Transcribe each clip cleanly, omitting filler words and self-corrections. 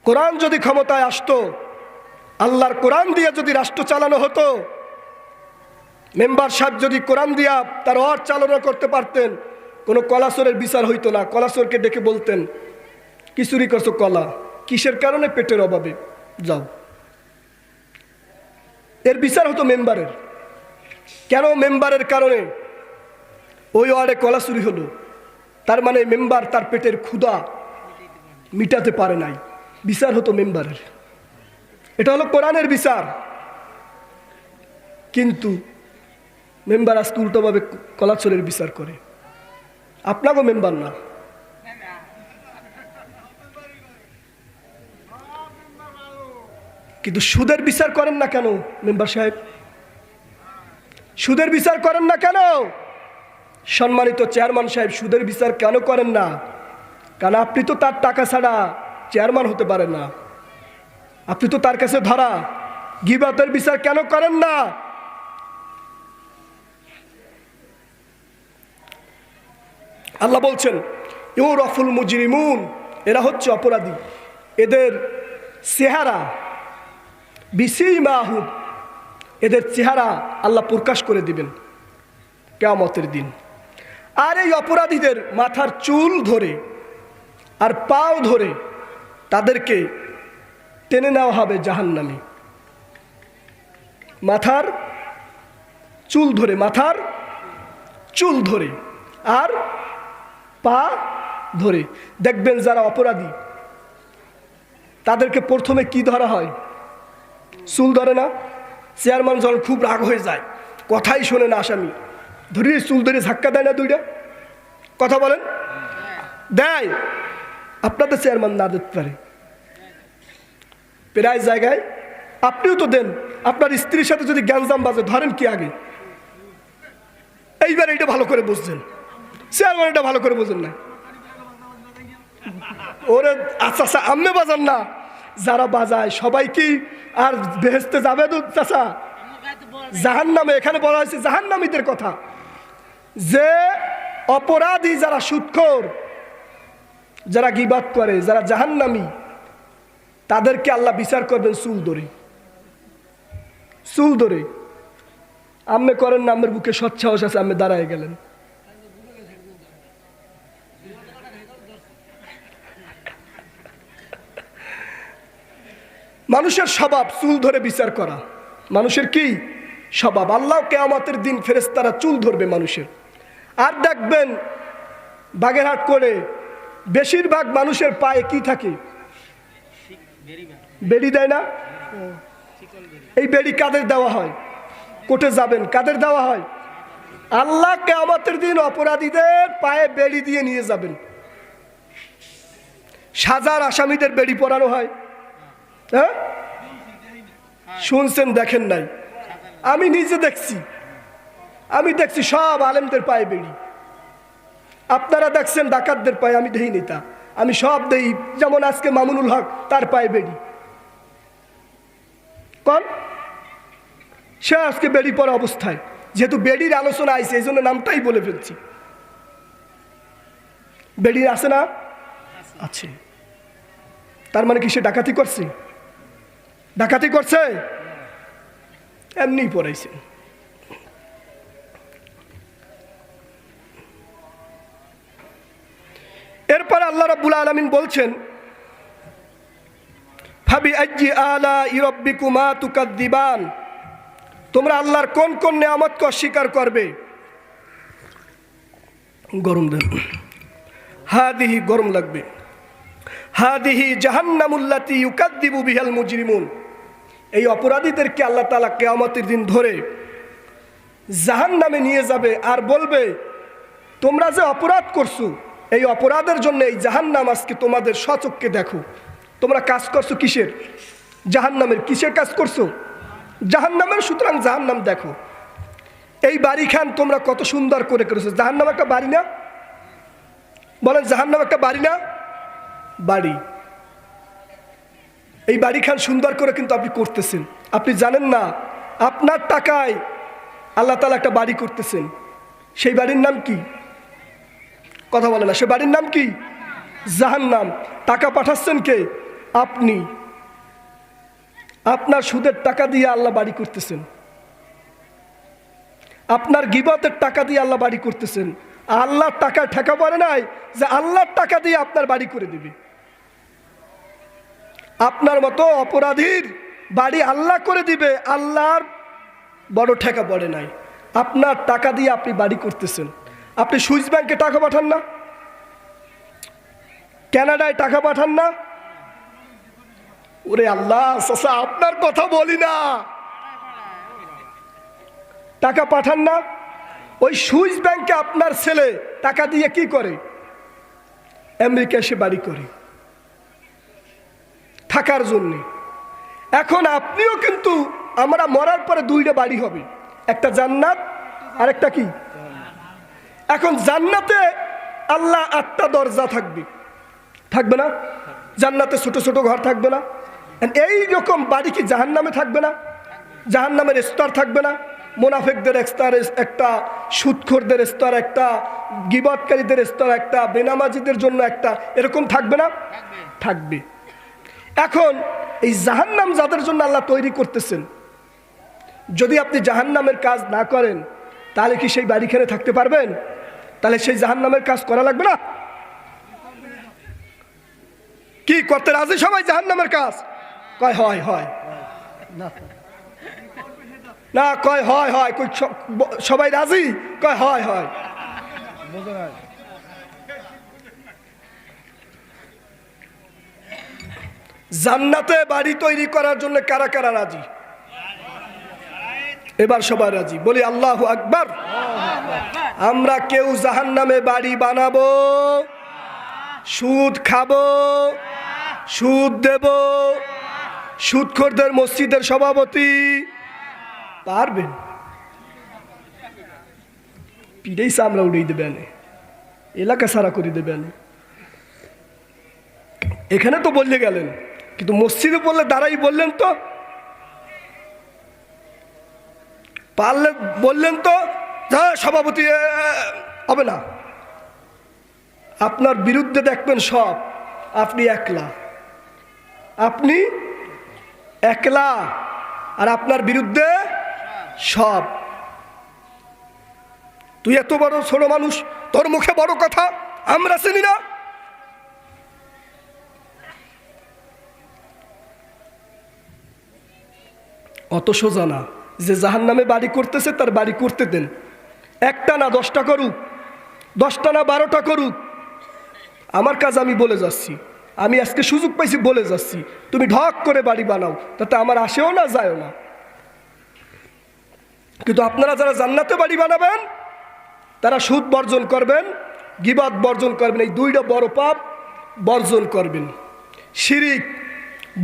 কোরআন যদি ক্ষমতায় আসতো, আল্লাহর কোরআন দিয়ে যদি রাষ্ট্র চালানো হতো, মেম্বার সাহেব যদি কোরআন দিয়া তার ওয়ার্ড চালনা করতে পারতেন, কোনো কলাচোরের বিচার হইতো না। কলাচোরকে ডেকে বলতেন, কি চুরি করছো? কলা। কিসের কারণে? পেটের অভাবে। যাও। এর বিচার হতো মেম্বারের। কেন? মেম্বারের কারণে ওই ওয়ার্ডে কলা চুরি হলো, তার মানে মেম্বার তার পেটের ক্ষুধা মিটাতে পারে নাই। বিচার হতো মেম্বারের। এটা হলো কোরআনের বিচার। কিন্তু মেম্বার আজকে উল্টোভাবে কলাচোরের বিচার করে। আপনাকেও মেম্বার না, কিন্তু সুদের বিচার করেন না কেন? মেম্বার সাহেব, সুদের বিচার করেন না কেন? সম্মানিত চেয়ারম্যান সাহেব, সুদের বিচার কেন করেন না? কারণ আপনি তো তার টাকা ছাড়া চেয়ারম্যান হতে পারেন না, আপনি তো তার কাছে ধরা। গীবতের বিচার কেন করেন না? আল্লাহ বলছেন, ইউরাফুল মুজরিমুন, এরা হচ্ছে অপরাধী, এদের চেহারা বিসীমাহুম, এদের চেহারা আল্লাহ প্রকাশ করে দিবেন কিয়ামতের দিন। আর এই অপরাধীদের মাথার চুল ধরে আর পাও ধরে তাদেরকে টেনে নেওয়া হবে জাহান্নামে। মাথার চুল ধরে, মাথার চুল ধরে আর পা ধরে। দেখবেন যারা অপরাধী তাদেরকে প্রথমে কি ধরা হয়? চুল ধরে না? চেয়ারম্যান যখন খুব রাগ হয়ে যায়, কথাই শোনে না আসামি, ধরিয়ে চুল ধরে ধাক্কা দেয় না? দুইটা কথা বলেন, দেয়? আপনাদের চেয়ারম্যান না দিতে পারে? প্রায় জায়গায় আপনিও তো দেন। আপনার স্ত্রীর সাথে যদি গ্যাঞ্জাম বাজে, ধরেন কি আগে? এইবার এটা ভালো করে বুঝছেন, চেয়ারম্যান এটা ভালো করে বুঝেন না। ওরে আচ্ছা আচ্ছা, আম্মে বাজান না, যারা বাজায় সবাই কি আর বেহেশতে যাবে? তো চাচা, জাহান্নামে। এখানে বলা হয়েছে জাহান্নামীদের কথা, যে অপরাধী, যারা সুদখোর, যারা গীবত করে, যারা জাহান্নামী, তাদেরকে আল্লাহ বিচার করবেন চুল ধরে। চুল ধরে। আম্মে করেন না, আম্মের বুকে সৎসাহস আছে, আম্মে দাঁড়ায় গেলেন। মানুষের স্বভাব চুল ধরে বিচার করা। মানুষের কি স্বভাব? আল্লাহ কিয়ামতের দিন ফেরেশতারা চুল ধরবে মানুষের। আর দেখবেন বাগেরহাট করে বেশিরভাগ মানুষের পায়ে কি থাকে? বেড়ি দেয় না? এই বেড়ি কাদের দেওয়া হয়? কোর্টে যাবেন, কাদের দেওয়া হয়? আল্লাহ কিয়ামতের দিন অপরাধীদের পায়ে বেড়ি দিয়ে নিয়ে যাবেন। সাজার আসামিদের বেড়ি পরানো হয়। হ্যাঁ, শুনছেন? দেখেন নাই? আমি নিজে দেখছি, আমি দেখছি সব আলেমদের পায়ে বেড়ি। আপনারা দেখছেন ডাকাতদের পায়ে, আমি দেই নি তা, আমি সব দেই। যেমন আজকে মামুনুল হক, তার পায়ে বেড়ি। কোন? সে আজকে বেড়ি পরা অবস্থায়। যেহেতু বেড়ির আলোচনা আইছে, এই জন্য নামটাই বলে ফেলছি। বেড়ি আছে না? আছে। তার মানে কি সে ডাকাতি করছে? ডাকাতি করছে? এমনি পড়াইছে। এরপর আল্লাহ রাব্বুল আলামিন বলছেন, ফাবিআইয়ি আলাই রাব্বিকুমা তুকাযযিবান, তোমরা আল্লাহর কোন কোন নিয়ামতকে অস্বীকার করবে? গরম দেন, হাদিহি, গরম লাগবে। হাদিহি জাহান্নামুল্লাতী ইউকাযযিবু বিহাল মুজরিমুন, এই অপরাধীদেরকে আল্লাহ তাআলা কিয়ামতের দিন ধরে জাহান্নামে নিয়ে যাবে আর বলবে, তোমরা যে অপরাধ করছো, এই অপরাধের জন্য এই জাহান্নাম আজকে তোমাদের স্বচক্ষে দেখো। তোমরা কাজ করছো কিসের? জাহান্নামের। কিসের কাজ করছো? জাহান্নামের। সুতরাং জাহান্নাম দেখো। এই বাড়ি খান তোমরা কত সুন্দর করে করেছো। জাহান্নাম একটা বাড়ি না? বলেন, জাহান্নাম একটা বাড়ি না? বাড়ি। এই বাড়ি খান সুন্দর করে কিন্তু আপনি করতেছেন। আপনি জানেন না আপনার টাকায় আল্লাহ তাআলা একটা বাড়ি করতেছেন। সেই বাড়ির নাম কি? কথা বলে না। সে বাড়ির নাম কি? জাহান্নাম। টাকা পাঠাচ্ছেন কে? আপনি আপনার সুদের টাকা দিয়ে আল্লাহ বাড়ি করতেছেন, আপনার গীবতের টাকা দিয়ে আল্লাহ বাড়ি করতেছেন। আল্লাহর টাকা ঠেকা পড়ে নাই যে আল্লাহর টাকা দিয়ে আপনার বাড়ি করে দিবে। আপনার মতো অপরাধীর বাড়ি আল্লাহ করে দিবে, আল্লাহর বড় ঠেকা পড়ে নাই। আপনার টাকা দিয়ে আপনি বাড়ি করতেছেন। আপনি সুইস ব্যাংকে টাকা পাঠান না, কানাডায় টাকা পাঠান না। ওরে আল্লাহ, চাচা আপনার কথা বলি না, টাকা পাঠান না। ওই সুইস ব্যাংকে আপনার ছেলে টাকা দিয়ে কি করে? আমেরিকা এসে বাড়ি করে থাকার জন্যে। এখন আপনিও কিন্তু, আমরা মরার পরে দুইটা বাড়ি হবে, একটা জান্নাত আর একটা কি? এখন জান্নাতে আল্লাহ 8টা দরজা থাকবে, থাকবে না? জান্নাতে ছোট ছোট ঘর থাকবে না? এই রকম বাড়ি কি জাহান্নামে থাকবে না? জাহান্নামের স্তর থাকবে না? মুনাফিকদের স্তর একটা, সুদখোরদের স্তর একটা, গীবতকারীদের স্তর একটা, বেনামাজিদের জন্য একটা, এরকম থাকবে না? থাকবে। এখন এই জাহান্নাম যাদের জন্য আল্লাহ তৈরি করতেছেন, যদি আপনি জাহান্নামের কাজ না করেন তাহলে কি সেই বাড়িখানে থাকতে পারবেন? তাহলে সেই জাহান্নামের কাজ করা লাগবে না? কি করতে রাজি সবাই জাহান্নামের কাজ? কয় হয় হয় না, কয় হয় হয়, সবাই রাজি? কয় হয় হয়। জান্নাতে বাড়ি তৈরি করার জন্য কারা কারা রাজি? এবার সবাই রাজি, বলি আল্লাহু আকবার। আমরা কেউ জাহান্নামে বাড়ি বানাবো, সুদ খাবো, সুদ দেব, সুদখোরদের মসজিদের সভাপতি পারবেন? পিড়েই চামড়া উড়িয়ে দেবেন, এলাকা সারা করে দেবেন। এখানে তো বললে গেলেন, কিন্তু মসজিদে বললে দাঁড়াই বললেন তো, পারলে বললেন তো সভাপতি হবে না। আপনার বিরুদ্ধে দেখবেন সব, আপনি একলা, আপনি একলা, আর আপনার বিরুদ্ধে সব। তুই এত বড় ছোট মানুষ, তোর মুখে বড় কথা, আমরা চিনি না? অত সোজা না যে জাহান্নামে বাড়ি করতেছে তার বাড়ি করতে দেন। একটা না 10টা করুক, 10টা না 12টা করুক, আমার কাজ আমি বলে যাচ্ছি। আমি আজকে সুযোগ পাইছি বলে যাচ্ছি, তুমি ঢক করে বাড়ি বানাও, তাতে আমার আসেও না যায়ও না। কিন্তু আপনারা যারা জান্নাতে বাড়ি বানাবেন তারা সুদ বর্জন করবেন, গীবত বর্জন করবেন, এই 2টা বড় পাপ বর্জন করবেন। শিরিক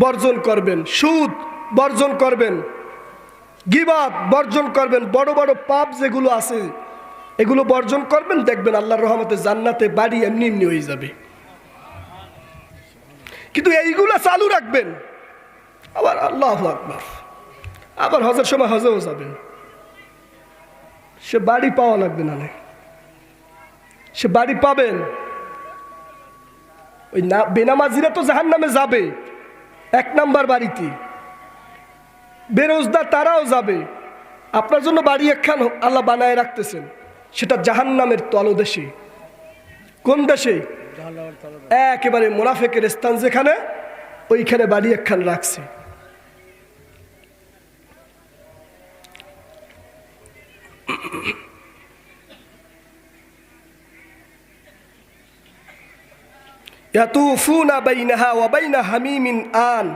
বর্জন করবেন, সুদ বর্জন করবেন, গীবত বর্জন করবেন। বড় বড় পাপ যেগুলো আছে এগুলো বর্জন করবেন, দেখবেন আল্লাহর রহমতে জান্নাতে বাড়ি এমনি এমনি হয়ে যাবে। কিন্তু এইগুলা চালু রাখবেন। আবার আল্লাহু আকবার, আবার হজের সময় হজেও যাবেন, সে বাড়ি পাওয়া লাগবে না, সে বাড়ি পাবেন। ওই না বেনামাজিরা তো জাহান্নামে যাবে 1 নাম্বার বাড়িতে, বেরোজগার তারাও যাবে। আপনার জন্য বাড়ি একখান আল্লাহ বানায় রাখতেছেন, সেটা জাহান্নামের তলদেশে। কোন দেশে? একেবারে মুনাফিকের স্থান যেখানে, ওইখানে বাড়ি একখান রাখছে। ইয়াতুফুনা বাইনাহা ওয়া বাইনা হামিমিন আন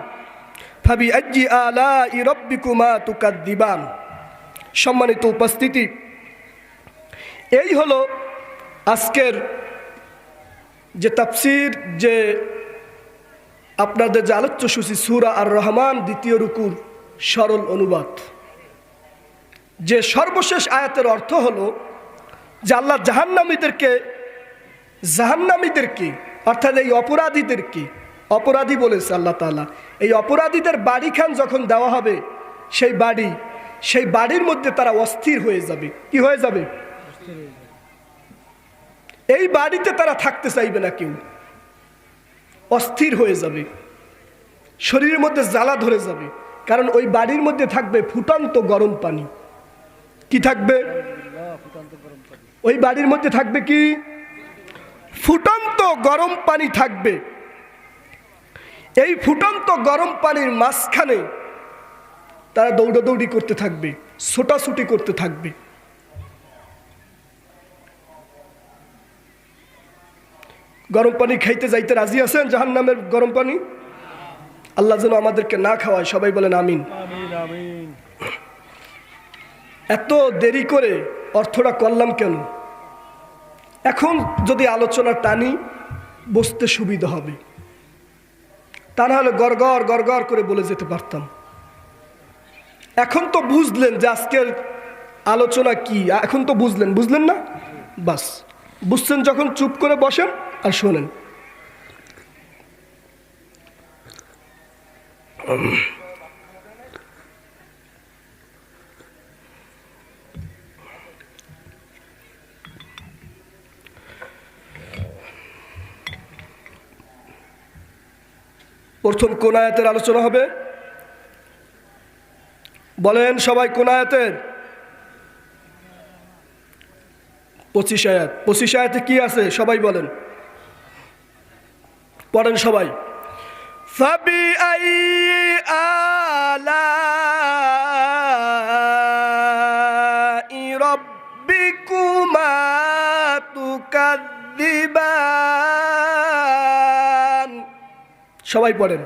ফাবিআইয়ি আলাই রাব্বিকুমা তুকাদ্দিবান। সম্মানিত উপস্থিতি, এই হলো আজকের যে তাফসীর, যে আপনাদের যে আলোচ্যসূচি সূরা আর রহমান 2য় রুকুর সরল অনুবাদ। যে সর্বশেষ আয়াতের অর্থ হলো যে আল্লাহ জাহান্নামীদেরকে অর্থাৎ এই অপরাধীদেরকে, অপরাধী বলেছে আল্লাহ তাআলা, এই অপরাধীদের বাড়িখান যখন দেওয়া হবে, সেই বাড়ির মধ্যে তারা অস্থির হয়ে যাবে। কি হয়ে যাবে? এই বাড়িতে তারা থাকতে চাইবে না, কেউ অস্থির হয়ে যাবে। শরীরের মধ্যে জ্বালা ধরে যাবে, কারণ ওই বাড়ির মধ্যে থাকবে ফুটন্ত গরম পানি। কি থাকবে? ওই বাড়ির মধ্যে থাকবে কি? ফুটন্ত গরম পানি থাকবে। এই ফুটন্ত গরম পানির মাঝখানে তারা দৌড়াদৌড়ি করতে থাকবে, ছোটাছুটি করতে থাকবে। গরম পানি খাইতে যাইতে রাজি আছেন? জাহান্নামের গরম পানি আল্লাহ যেন আমাদেরকে না খাওয়ায়, সবাই বলেন আমিন। এত দেরি করে অর্থটা করলাম কেন? এখন যদি আলোচনা টানি বসতে সুবিধা হবে, তা না হলে গড়গড় গড়গড় করে বলে যেতে পারতাম। এখন তো বুঝলেন যে আজকের আলোচনা কি, এখন তো বুঝলেন না? বাস, বুঝছেন যখন চুপ করে বসেন আর শোনেন। প্রথম কোন আয়াতের আলোচনা হবে? বলেন সবাই, কোন আয়াতের? 25 আয়াত। 25 আয়াতে কি আছে সবাই বলেন, পড়েন সবাই। ফাবিআইয়ি আলাই রাব্বিকুমা তুকাযযিবান। সবাই পড়েন।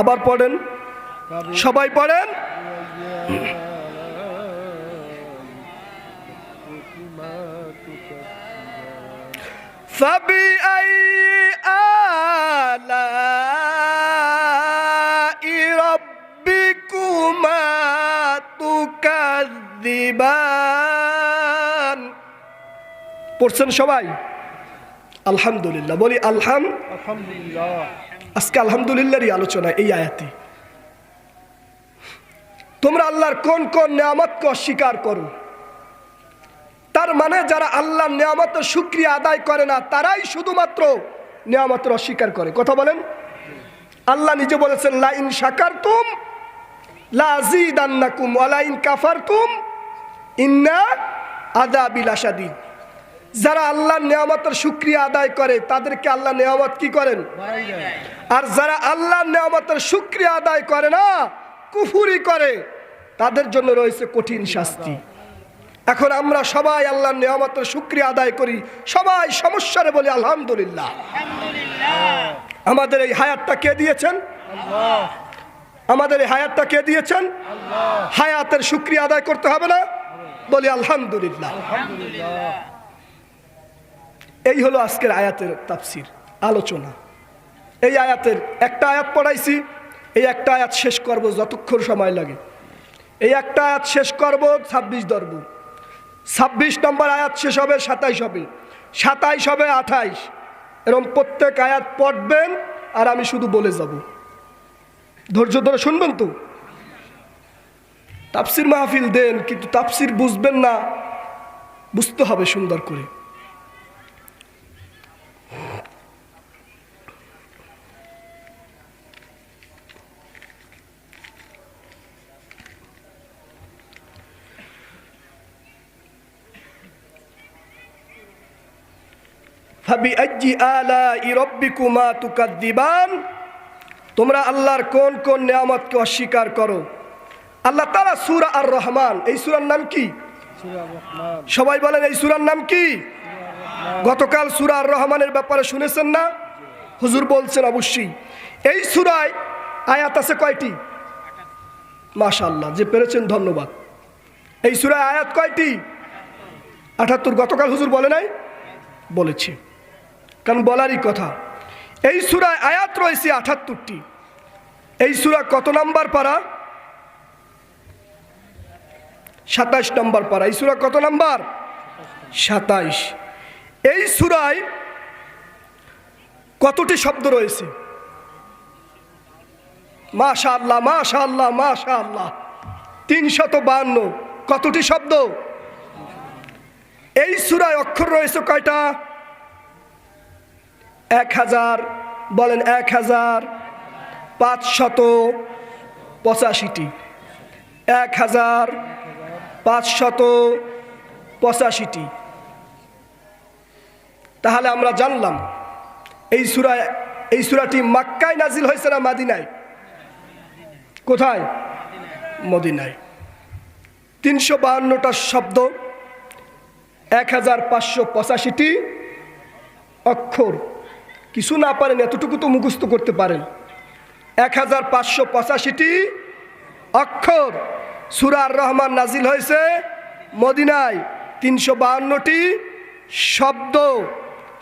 আবার পড়েন, সবাই পড়েন। ফাবিআইয়ি আলাই রাব্বিকুমা তুকাযযিবান। পড়ছেন সবাই? আলহামদুলিল্লাহ বলি আলহামদুলিল্লাহ। আজকে আলহামদুলিল্লাহরই আলোচনা এই আয়াতে। তোমরা আল্লাহর কোন কোন নিয়ামতকে অস্বীকার করো, তার মানে যারা আল্লাহর নিয়ামতের শুকরিয়া আদায় করে না তারাই শুধুমাত্র নিয়ামতের অস্বীকার করে। কথা বলেন। আল্লাহ নিজে বলেছেন, লা ইন শাকারতুম লা আযীদান্নাকুম ওয়া লা ইন কাফারতুম ইন্না আযাবি লাশাদীদ। যারা আল্লাহর নিয়ামতের শুকরিয়া আদায় করে তাদেরকে আল্লাহ নিয়ামত কি করেন? আর যারা আল্লাহর নিয়ামতের শুকরিয়া আদায় করে না, কুফরি করে, তাদের জন্য রয়েছে কঠিন শাস্তি। এখন আমরা সবাই আল্লাহর নিয়ামতের শুকরিয়া আদায় করি, সবাই সমস্যারে বলি আলহামদুলিল্লাহ। আমাদের এই হায়াতটা কে দিয়েছেন? আল্লাহ। আমাদের এই হায়াতটা কে দিয়েছেন? আল্লাহ। হায়াতের শুকরিয়া আদায় করতে হবে না? বলি আলহামদুলিল্লাহ। এই হলো আজকের আয়াতের তাফসীর আলোচনা। এই আয়াতের একটা আয়াত পড়াইছি, এই একটা আয়াত শেষ করব যতক্ষণ সময় লাগে। এই একটা আয়াত শেষ করব 26 ধরব, 26 নম্বর আয়াত শেষ হবে 27 হবে, 27 হবে 28, এরকম প্রত্যেক আয়াত পড়বেন আর আমি শুধু বলে যাব। ধৈর্য ধরে শুনবেন তো। তাফসীর মাহফিল দেন, কিন্তু তাফসীর বুঝবেন না, বুঝতে হবে সুন্দর করে। ফাবিআইয়ি আলাই রাব্বিকুমা তুকাযযিবান। তোমরা আল্লাহর কোন কোন নিয়ামতকে অস্বীকার করো? আল্লাহ তাআলা সূরা আর রহমান, এই সূরার নাম কি? সবাই বলেন এই সূরার নাম কি? গতকাল সূরা আর রহমানের ব্যাপারে শুনেছেন না? হুজুর বলছেন অবশ্যই। এই সূরায় আয়াত আছে কয়টি? মাশাআল্লাহ, যে পেরেছেন ধন্যবাদ। এই সূরায় আয়াত কয়টি? 78। গতকাল হুজুর বলে নাই? বলেছি, কারণ বলারই কথা। এই সূরায় আয়াত রয়েছে 78টি। এই সূরা কত নাম্বার পারা? 27 নম্বর পারা। এই সূরা কত নাম্বার? 27। এই সূরায় কতটি শব্দ রয়েছে? মাশাআল্লাহ মাশাআল্লাহ মাশাআল্লাহ, 352। কতটি শব্দ? এই সূরায় অক্ষর রয়েছে কয়টা? 1000, বলেন 1585টি। 1585টি। তাহলে আমরা জানলাম এই সূরাটি মক্কায় নাজিল হয়েছে না মদিনায়? কোথায়? মদিনায়। 352টা শব্দ, 1585টি অক্ষর। কিছু না পারেন এতটুকু তো মুখস্থ করতে পারেন। 1585টি অক্ষর। সূরা আর রহমান নাজিল হয়েছে মদিনায়। 352টি শব্দ,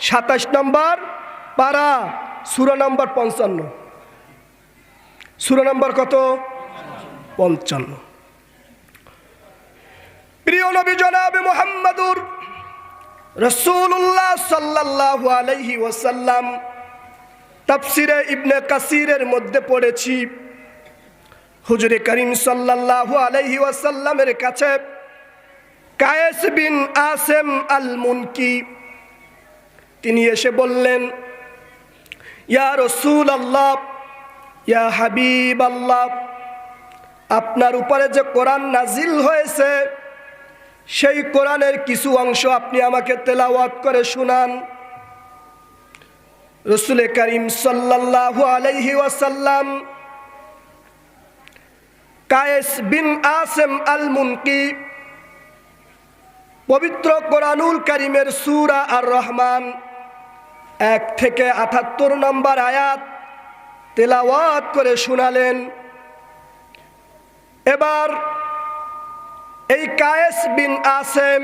27 নম্বর পারা, সূরা নম্বর 55। সূরা নম্বর কত? 55। প্রিয় নবী জনাবে মুহাম্মদুর রাসূলুল্লাহ সাল্লাল্লাহু আলাইহি ওয়াসাল্লাম তাফসিরে ইবনে কাসিরের মধ্যে পড়েছি, হুজুরে করিম সাল্লাল্লাহু আলাইহি ওয়াসাল্লামের কাছে কায়েস বিন আসেম আল মুনকি তিনি এসে বললেন, ইয়া রাসূলুল্লাহ, ইয়া হাবিবাল্লাহ, আপনার উপরে যে কোরআন নাজিল হয়েছে সেই কোরআনের কিছু অংশ আপনি আমাকে তেলাওয়াত করে শোনান। রাসূল করিম সাল্লাল্লাহু আলাইহি ওয়াসাল্লাম কায়েস বিন আসেম আল মুনকি পবিত্র কোরআনুল কারীমের সূরা আর রহমান 1 থেকে 78 নম্বর আয়াত তেলাওয়াত করে শোনালেন। এবার এই কায়েস বিন আসেম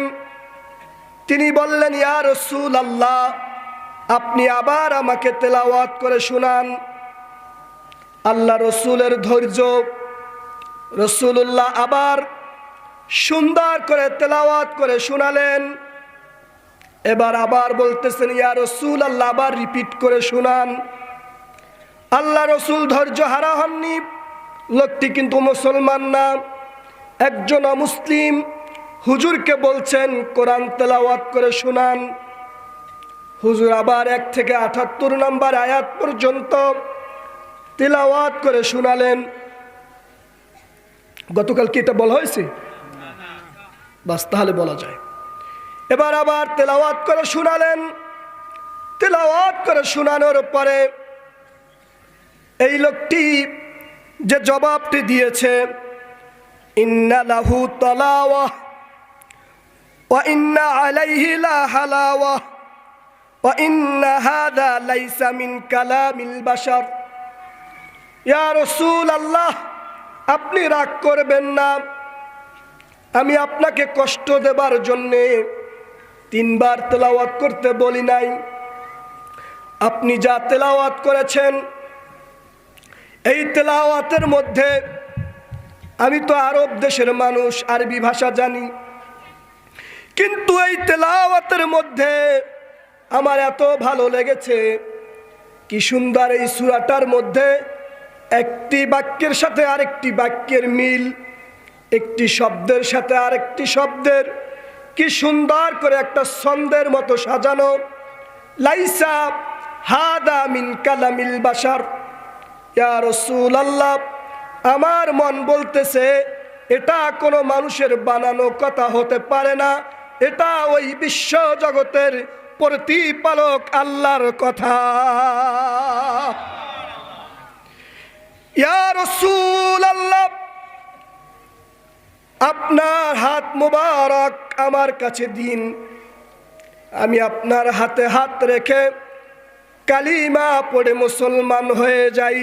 তিনি বললেন, ইয়া রাসূলুল্লাহ, আপনি আবার আমাকে তেলাওয়াত করে শোনান। আল্লাহ রসুলের ধৈর্য, রাসূলুল্লাহ আবার সুন্দর করে তেলাওয়াত করে শোনালেন। এবার আবার বলতেছেন, ইয়া রাসূলুল্লাহ, আবার রিপিট করে শোনান। আল্লাহ রসুল ধৈর্য হারা হননি। লোকটি কিন্তু মুসলমান না, একজন অমুসলিম। হুজুরকে বলছেন কোরআন তেলাওয়াত করে শোনান। হুজুর আবার 1 থেকে 78 নম্বর আয়াত পর্যন্ত তেলাওয়াত করে শোনালেন। গতকাল কি এটা বলা হয়েছে? বাস, তাহলে বলা যায়। এবার আবার তেলাওয়াত করে শোনালেন। তেলাওয়াত করে শোনানোর পরে এই লোকটি যে জবাবটি দিয়েছে, ইন্না লাহু তালাওয়া ওয়া ইন্না আলাইহি লা হালাওয়া ওয়া ইন্না হাযা লাইসা মিন কালামিল বাশার। ইয়া রাসূলুল্লাহ, আপনি রাগ করবেন না, আমি আপনাকে কষ্ট দেবার জন্যে 3 বার তেলাওয়াত করতে বলি নাই। আপনি যা তেলাওয়াত করেছেন এই তেলাওয়াতের মধ্যে, আমি তো আরব দেশের মানুষ, আরবি ভাষা জানি, কিন্তু এই তেলাওয়াতের মধ্যে আমার এত ভালো লেগেছে, কি সুন্দর এই সূরাটার মধ্যে একটি বাক্যের সাথে আরেকটি বাক্যের মিল, একটি শব্দের সাথে আরেকটি শব্দের কি সুন্দর করে একটা ছন্দের মতো সাজানো। লাইসা হাদা মিন কালামিল বাশার। ইয়া রাসূলুল্লাহ, আমার মন বলতেছে এটা কোনো মানুষের বানানো কথা হতে পারে না, এটা ওই বিশ্ব জগতের প্রতিপালক আল্লাহর কথা। ইয়া রাসূলুল্লাহ, আপনার হাত মুবারক আমার কাছে দিন, আমি আপনার হাতে হাত রেখে কালিমা পড়ে মুসলমান হয়ে যাই।